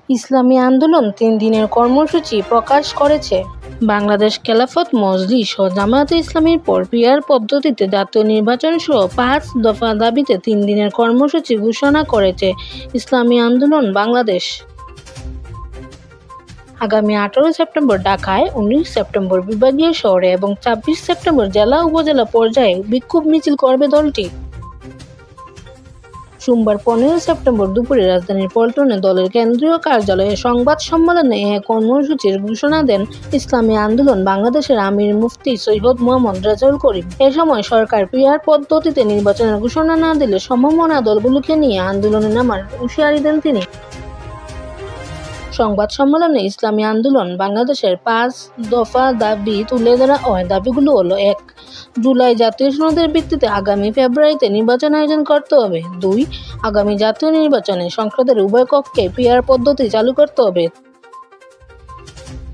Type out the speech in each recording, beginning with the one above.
ইসলামী আন্দোলন ৩ দিনের কর্মসূচি প্রকাশ করেছে। বাংলাদেশ খেলাফত মজলিস ও জামায়াতে ইসলামীর পর পিআর পদ্ধতিতে জাতীয় নির্বাচন সহ ৫ দফা দাবিতে ৩ দিনের কর্মসূচি ঘোষণা করেছে ইসলামী আন্দোলন বাংলাদেশ। আগামী ১৮ সেপ্টেম্বর ঢাকায়, ১৯ সেপ্টেম্বর বিভাগীয় শহরে এবং ২৬ সেপ্টেম্বর জেলা উপজেলা পর্যায়ে বিক্ষোভ মিছিল করবে দলটি। সোমবার ১৫ সেপ্টেম্বর দুপুরে রাজধানীর পল্টনে দলের কেন্দ্রীয় কার্যালয়ে সংবাদ সম্মেলনে এ কর্মসূচির ঘোষণা দেন ইসলামী আন্দোলন বাংলাদেশের আমির মুফতি সৈয়দ মোহাম্মদ রেজাউল করিম। এ সময় সরকার পিআর পদ্ধতিতে নির্বাচনের ঘোষণা না দিলে সমমনা দলগুলোকে নিয়ে আন্দোলনে নামার হুঁশিয়ারি দেন তিনি। সংবাদ সম্মেলনে ইসলামী আন্দোলন বাংলাদেশের ৫ দফা দাবি তুলে ধরা হয়। দাবিগুলো হলো: ১. জুলাই জাতীয় সনদের ভিত্তিতে আগামী ফেব্রুয়ারিতে নির্বাচন আয়োজন করতে হবে। ২. আগামী জাতীয় নির্বাচনে সংসদের উভয় কক্ষে পিআর পদ্ধতি চালু করতে হবে।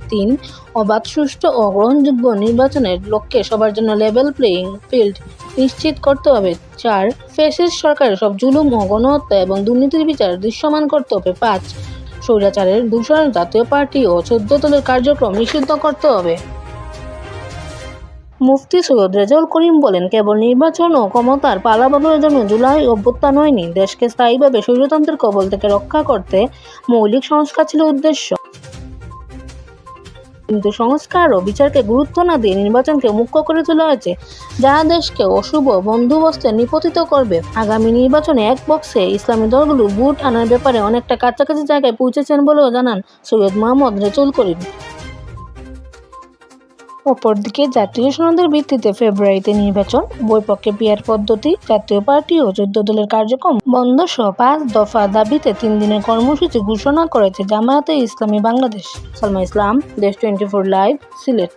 ৩. অবাধ, সুষ্ঠু ও গ্রহণযোগ্য নির্বাচনের লক্ষ্যে সবার জন্য লেভেল প্লেয়িং ফিল্ড নিশ্চিত করতে হবে। ৪. ফ্যাসিস্ট সরকারের সব জুলুম ও গণহত্যা এবং দুর্নীতির বিচার দৃশ্যমান করতে হবে। ৫. স্বৈরাচারের দূষণ জাতীয় পার্টি ও ১৪ দলের কার্যক্রম নিষিদ্ধ করতে হবে। মুফতি সৈয়দ রেজাউল করিম বলেন, কেবল নির্বাচন ও ক্ষমতার পালাবদলের জন্য জুলাই অভ্যুত্থান হয়নি। দেশকে স্থায়ীভাবে স্বৈরতন্ত্রের কবল থেকে রক্ষা করতে মৌলিক সংস্কার ছিল উদ্দেশ্য। কিন্তু সংস্কার ও বিচারকে গুরুত্ব না দিয়ে নির্বাচনকে মুখ্য করে তোলা হয়েছে, যা দেশকে অশুভ বন্দোবস্তে নিপতিত করবে। আগামী নির্বাচনে এক বক্সে ইসলামী দলগুলো ভোট আনার ব্যাপারে অনেকটা কাছাকাছি জায়গায় পৌঁছেছেন বলেও জানান সৈয়দ মোহাম্মদ রেজাউল করিম। অপরদিকে জাতীয় সনদের ভিত্তিতে ফেব্রুয়ারিতে নির্বাচন, উভয়পক্ষে পিআর পদ্ধতি, জাতীয় পার্টি ও ১৪ দলের কার্যক্রম বন্ধ সহ ৫ দফা দাবিতে ৩ দিনের কর্মসূচি ঘোষণা করেছে জামায়াতে ইসলামী বাংলাদেশ। সালমা ইসলাম, দেশ 24 লাইভ, সিলেট।